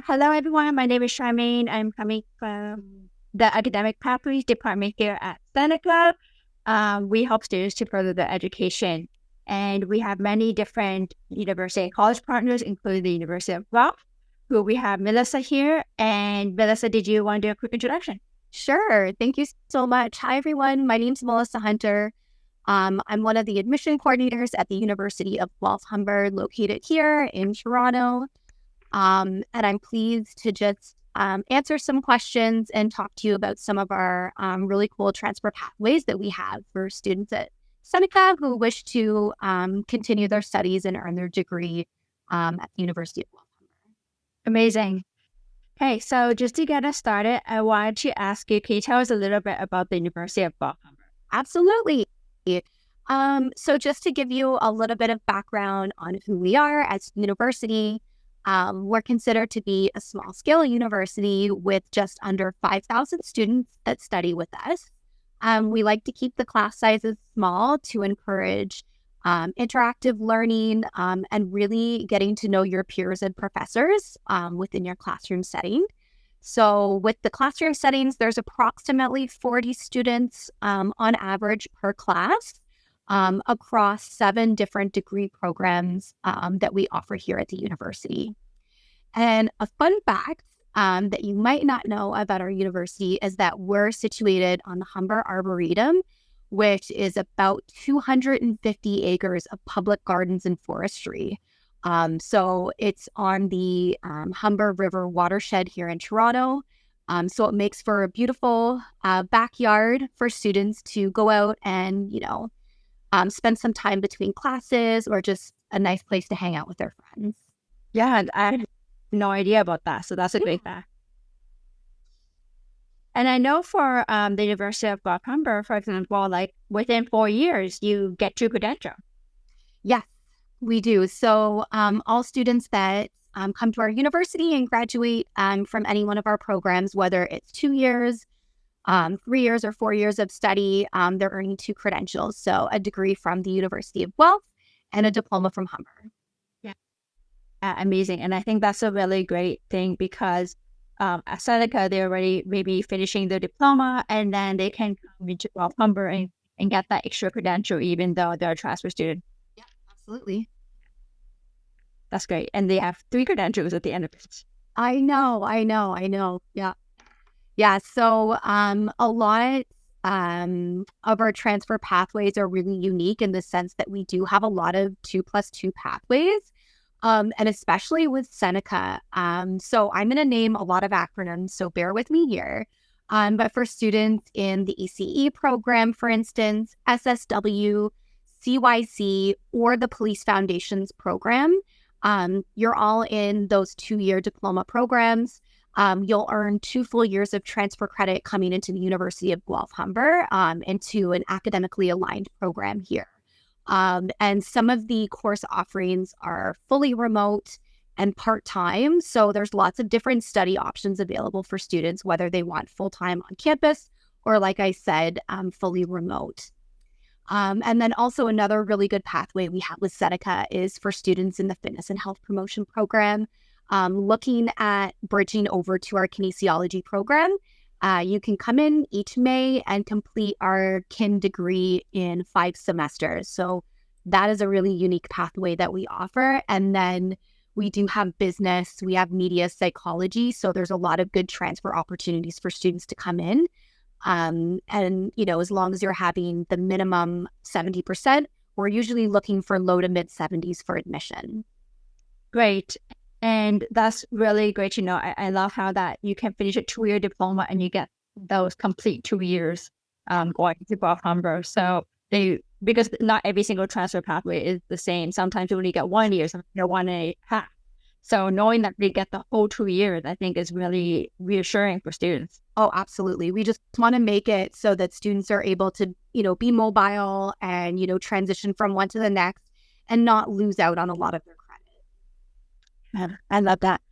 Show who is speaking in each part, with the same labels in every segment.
Speaker 1: Hello, everyone. My name is Charmaine. I'm coming from the Academic Pathways Department here at Seneca. We help students to further their education, and we have many different university and college partners, including the University of Guelph, who we have Melissa here. And Melissa, did you want to do a quick introduction?
Speaker 2: Sure. Thank you so much. Hi, everyone. My name's Melissa Hunter. I'm one of the admission coordinators at the University of Guelph-Humber, located here in Toronto. And I'm pleased to just answer some questions and talk to you about some of our really cool transfer pathways that we have for students at Seneca who wish to continue their studies and earn their degree at the University of Guelph-Humber.
Speaker 1: Amazing. Okay, so just to get us started, I wanted to ask you, can you tell us a little bit about the University of Guelph-Humber?
Speaker 2: Absolutely. So just to give you a little bit of background on who we are as a university, we're considered to be a small-scale university with just under 5,000 students that study with us. We like to keep the class sizes small to encourage interactive learning and really getting to know your peers and professors within your classroom setting. So with the classroom settings, there's approximately 40 students on average per class across 7 different degree programs that we offer here at the university. And a fun fact that you might not know about our university is that we're situated on the Humber Arboretum, which is about 250 acres of public gardens and forestry. So it's on the Humber River watershed here in Toronto. So it makes for a beautiful backyard for students to go out and, spend some time between classes or just a nice place to hang out with their friends.
Speaker 1: Yeah, I had no idea about that. So that's a great fact. And I know for the University of Guelph-Humber, for example, like within 4 years, you get your credential.
Speaker 2: Yes, we do. So all students that come to our university and graduate from any one of our programs, whether it's 2 years, 3 years, or 4 years of study, they're earning 2 credentials. So a degree from the University of Guelph and a diploma from Humber.
Speaker 1: Yeah. Amazing. And I think that's a really great thing because at Seneca, they're already maybe finishing their diploma and then they can come into Guelph-Humber and get that extra credential even though they're a transfer student.
Speaker 2: Yeah, absolutely.
Speaker 1: That's great. And they have 3 credentials at the end of it.
Speaker 2: I know. Yeah. Yeah. So a lot of our transfer pathways are really unique in the sense that we do have a lot of 2+2 pathways. And especially with Seneca. So I'm going to name a lot of acronyms, so bear with me here. But for students in the ECE program, for instance, SSW, CYC, or the Police Foundations program, you're all in those 2-year diploma programs. You'll earn 2 full years of transfer credit coming into the University of Guelph-Humber into an academically aligned program here. And some of the course offerings are fully remote and part-time. So there's lots of different study options available for students, whether they want full-time on campus or, like I said, fully remote. And then also another really good pathway we have with Seneca is for students in the fitness and health promotion program, looking at bridging over to our kinesiology program. You can come in each May and complete our kin degree in 5 semesters. So that is a really unique pathway that we offer. And then we do have business, we have media psychology. So there's a lot of good transfer opportunities for students to come in. And, as long as you're having the minimum 70%, we're usually looking for low to mid 70s for admission.
Speaker 1: Great. And that's really great to know. I love how that you can finish a 2-year diploma and you get those complete 2 years going to Guelph-Humber. So because not every single transfer pathway is the same. Sometimes you only get 1 year, sometimes 1.5. So knowing that they get the whole 2 years, I think is really reassuring for students.
Speaker 2: Oh, absolutely. We just want to make it so that students are able to, be mobile and, transition from one to the next and not lose out on a lot of their credit.
Speaker 1: I love that.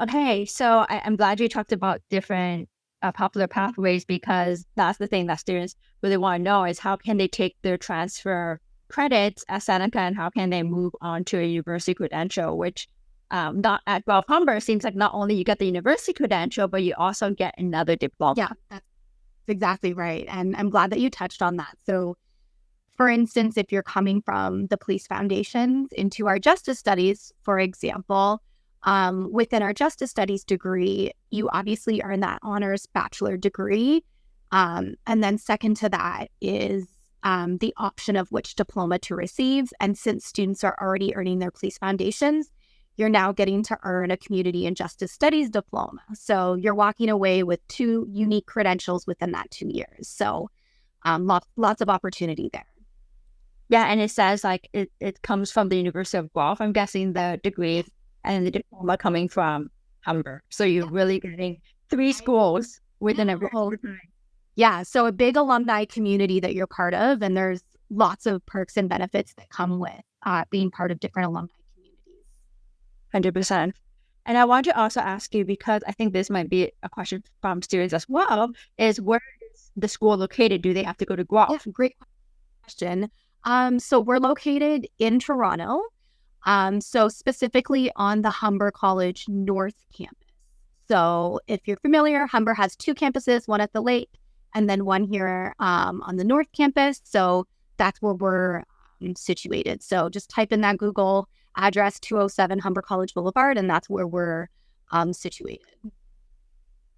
Speaker 1: Okay, so I'm glad you talked about different popular pathways because that's the thing that students really want to know is how can they take their transfer credits at Seneca and how can they move on to a university credential, which not at Guelph-Humber, it seems like not only you get the university credential, but you also get another diploma.
Speaker 2: Yeah, that's exactly right. And I'm glad that you touched on that. So, for instance, if you're coming from the police foundations into our justice studies, for example, within our justice studies degree, you obviously earn that honors bachelor degree. And then second to that is the option of which diploma to receive. And since students are already earning their police foundations, you're now getting to earn a community and justice studies diploma. So you're walking away with 2 unique credentials within that 2 years. So lots of opportunity there.
Speaker 1: Yeah, and it says like it comes from the University of Guelph. I'm guessing the degree and the diploma coming from Humber. So you're really getting 3 schools within a whole time.
Speaker 2: Yeah, so a big alumni community that you're part of, and there's lots of perks and benefits that come with being part of different alumni communities.
Speaker 1: 100%. And I want to also ask you, because I think this might be a question from students as well, is where is the school located? Do they have to go to Guelph?
Speaker 2: Yeah, great question. So we're located in Toronto, so specifically on the Humber College North Campus. So if you're familiar, Humber has 2 campuses, one at the lake and then one here on the North Campus. So that's where we're situated. So just type in that Google address, 207 Humber College Boulevard, and that's where we're situated.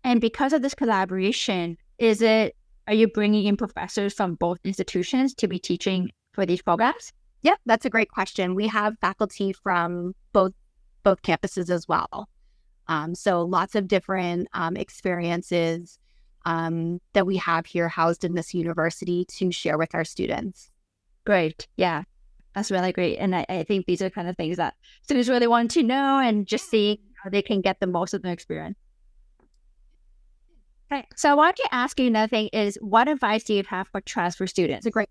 Speaker 1: And because of this collaboration, are you bringing in professors from both institutions to be teaching for these programs?
Speaker 2: Yeah, that's a great question. We have faculty from both campuses as well. So lots of different experiences that we have here housed in this university to share with our students.
Speaker 1: Great. Yeah, that's really great. And I think these are kind of things that students really want to know and just see how they can get the most of their experience. Okay. So I wanted to ask you another thing is, what advice do you have for transfer students?
Speaker 2: It's a great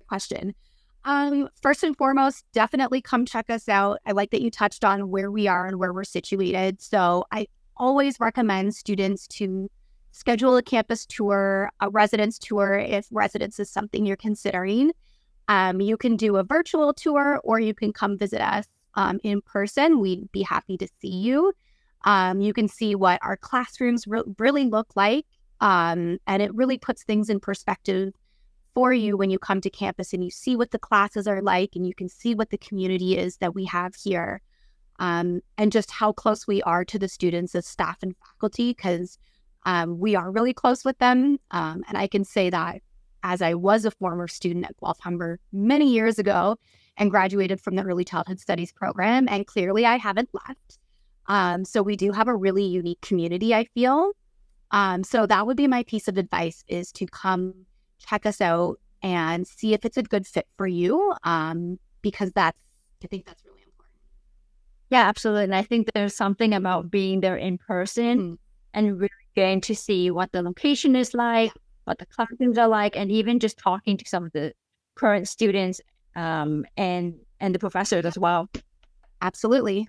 Speaker 2: question. First and foremost, definitely come check us out. I like that you touched on where we are and where we're situated. So I always recommend students to schedule a campus tour, a residence tour, if residence is something you're considering. You can do a virtual tour, or you can come visit us in person. We'd be happy to see you. You can see what our classrooms really look like, and it really puts things in perspective for you when you come to campus and you see what the classes are like, and you can see what the community is that we have here, and just how close we are to the students as staff and faculty, because we are really close with them. And I can say that as I was a former student at Guelph-Humber many years ago and graduated from the Early Childhood Studies program, and clearly I haven't left. So we do have a really unique community, I feel. So that would be my piece of advice, is to come check us out and see if it's a good fit for you, because I think that's really important.
Speaker 1: Yeah, absolutely. And I think there's something about being there in person and really getting to see what the location is like, what the classrooms are like, and even just talking to some of the current students and the professors as well.
Speaker 2: Absolutely.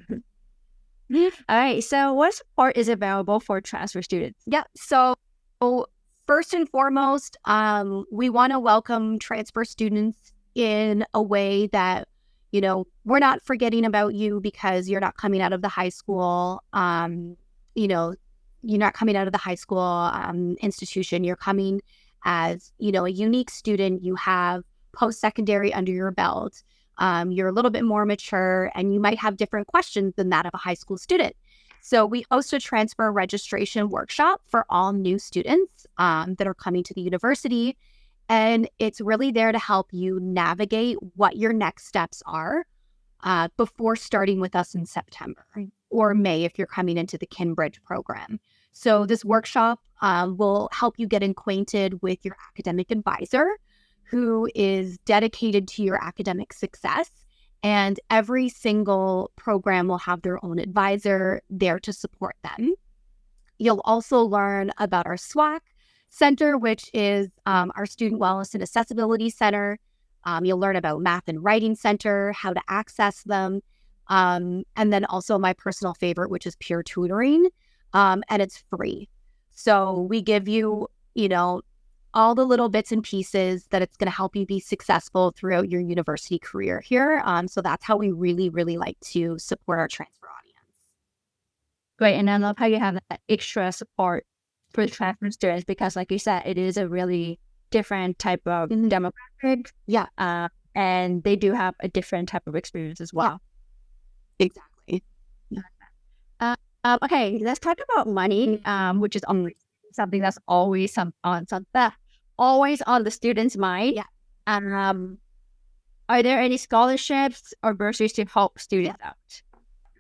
Speaker 1: All right. So what support is available for transfer students?
Speaker 2: Yeah. So first and foremost, we want to welcome transfer students in a way that, we're not forgetting about you because you're not coming out of the high school, you're not coming out of the high school institution. You're coming as, a unique student. You have post-secondary under your belt. You're a little bit more mature, and you might have different questions than that of a high school student. So we host a transfer registration workshop for all new students that are coming to the university. And it's really there to help you navigate what your next steps are before starting with us in September or May if you're coming into the Kinbridge program. So this workshop will help you get acquainted with your academic advisor, who is dedicated to your academic success. And every single program will have their own advisor there to support them. You'll also learn about our SWAC Center, which is our Student Wellness and Accessibility Center. You'll learn about Math and Writing Center, how to access them, and then also my personal favorite, which is peer tutoring, and it's free. So we give you, all the little bits and pieces that it's going to help you be successful throughout your university career here. So that's how we really, really like to support our transfer audience.
Speaker 1: Great. And I love how you have that extra support for the transfer students because, like you said, it is a really different type of demographic.
Speaker 2: Yeah,
Speaker 1: And they do have a different type of experience as well.
Speaker 2: exactly.
Speaker 1: Okay, let's talk about money, which is something that's always always on the student's mind.
Speaker 2: Yeah.
Speaker 1: Are there any scholarships or bursaries to help students out?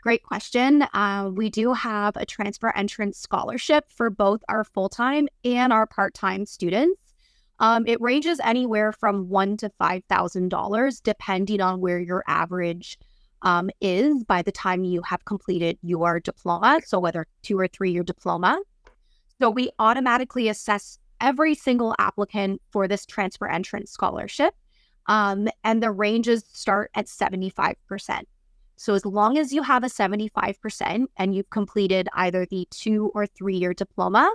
Speaker 2: Great question. We do have a transfer entrance scholarship for both our full-time and our part-time students. It ranges anywhere from $1,000 to $5,000, depending on where your average is by the time you have completed your diploma. So whether 2 or 3 year diploma. So we automatically assess every single applicant for this transfer entrance scholarship. And the ranges start at 75%. So as long as you have a 75% and you've completed either the 2 or 3 year diploma,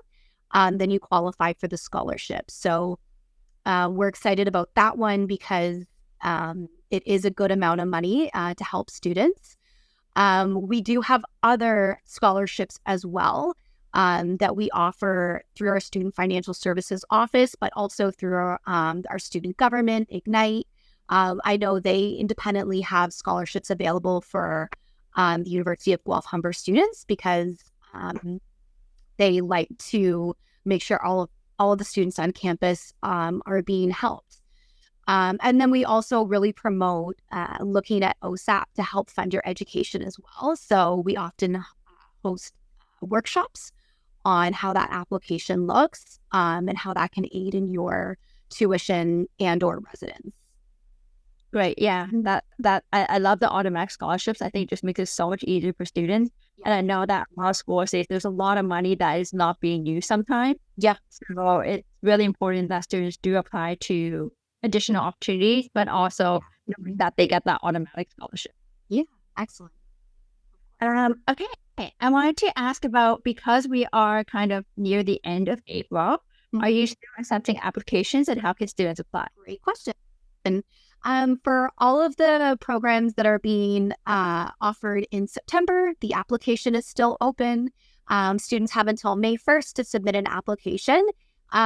Speaker 2: then you qualify for the scholarship. So we're excited about that one because it is a good amount of money to help students. We do have other scholarships as well that we offer through our Student Financial Services Office, but also through our student government, Ignite. I know they independently have scholarships available for the University of Guelph-Humber students because they like to make sure all of the students on campus are being helped. And then we also really promote looking at OSAP to help fund your education as well. So we often host workshops on how that application looks and how that can aid in your tuition and or residence.
Speaker 1: Great. Yeah. I love the automatic scholarships. I think it just makes it so much easier for students.
Speaker 2: Yeah.
Speaker 1: And I know that a lot of schools say there's a lot of money that is not being used sometimes.
Speaker 2: Yeah.
Speaker 1: So it's really important that students do apply to additional opportunities, but also that they get that automatic scholarship.
Speaker 2: Yeah. Excellent.
Speaker 1: Okay. I wanted to ask about, because we are kind of near the end of April, are you still accepting applications and how can students apply?
Speaker 2: Great question. And for all of the programs that are being offered in September, the application is still open. Students have until May 1st to submit an application.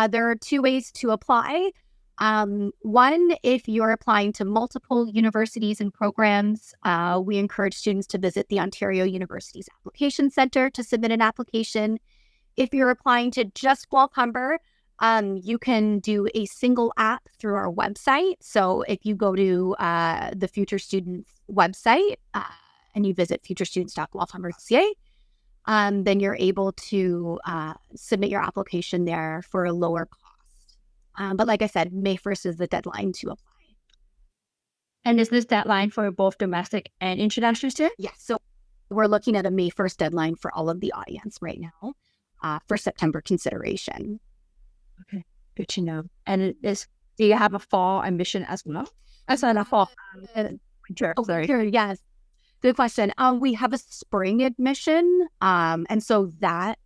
Speaker 2: There are 2 ways to apply. One, if you're applying to multiple universities and programs, we encourage students to visit the Ontario University's Application Centre to submit an application. If you're applying to just Guelph-Humber, you can do a single app through our website. So if you go to the Future Students website and you visit futurestudents.guelph-humber.ca, then you're able to submit your application there for a lower cost. But like I said, May 1st is the deadline to apply.
Speaker 1: And is this deadline for both domestic and international students?
Speaker 2: Yes. So we're looking at a May 1st deadline for all of the audience right now for September consideration.
Speaker 1: Okay, good to know. And do you have a fall admission as well? That's not a fall. Winter. Sorry.
Speaker 2: Sure, yes. Good question. We have a spring admission, and so that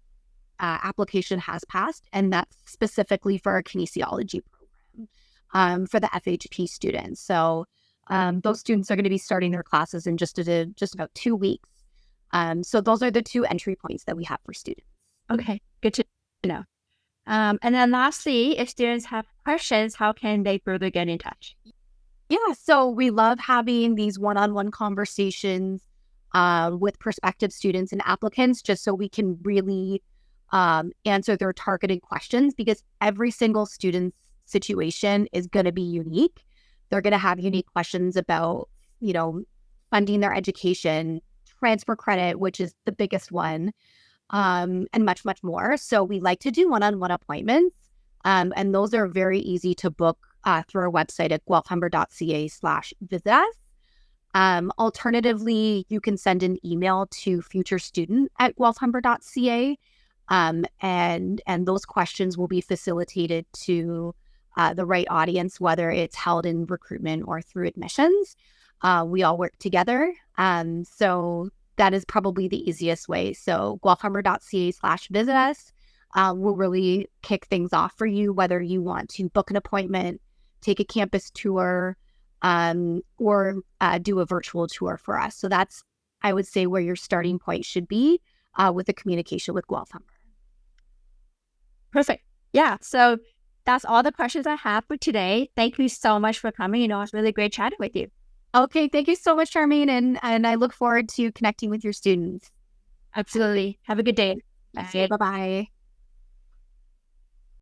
Speaker 2: application has passed, and that's specifically for our kinesiology program for the FHP students. So those students are going to be starting their classes in just about 2 weeks. So those are the 2 entry points that we have for students.
Speaker 1: Okay, good to know. And then lastly, if students have questions, how can they further get in touch?
Speaker 2: Yeah, so we love having these one-on-one conversations with prospective students and applicants just so we can really answer their targeted questions, because every single student's situation is going to be unique. They're going to have unique questions about, funding their education, transfer credit, which is the biggest one, and much, much more. So we like to do one-on-one appointments, and those are very easy to book through our website at guelphumber.ca/visit us. Alternatively, you can send an email to futurestudent@guelphumber.ca. And those questions will be facilitated to the right audience, whether it's held in recruitment or through admissions. We all work together. So that is probably the easiest way. So guelphumber.ca/visit us will really kick things off for you, whether you want to book an appointment, take a campus tour, or do a virtual tour for us. So that's, I would say, where your starting point should be. with the communication with Guelph-Humber.
Speaker 1: Perfect. Yeah. So that's all the questions I have for today. Thank you so much for coming. It was really great chatting with you.
Speaker 2: Okay, thank you so much, Charmaine, and I look forward to connecting with your students.
Speaker 1: Absolutely. Have a good day. Bye.
Speaker 2: Bye-bye.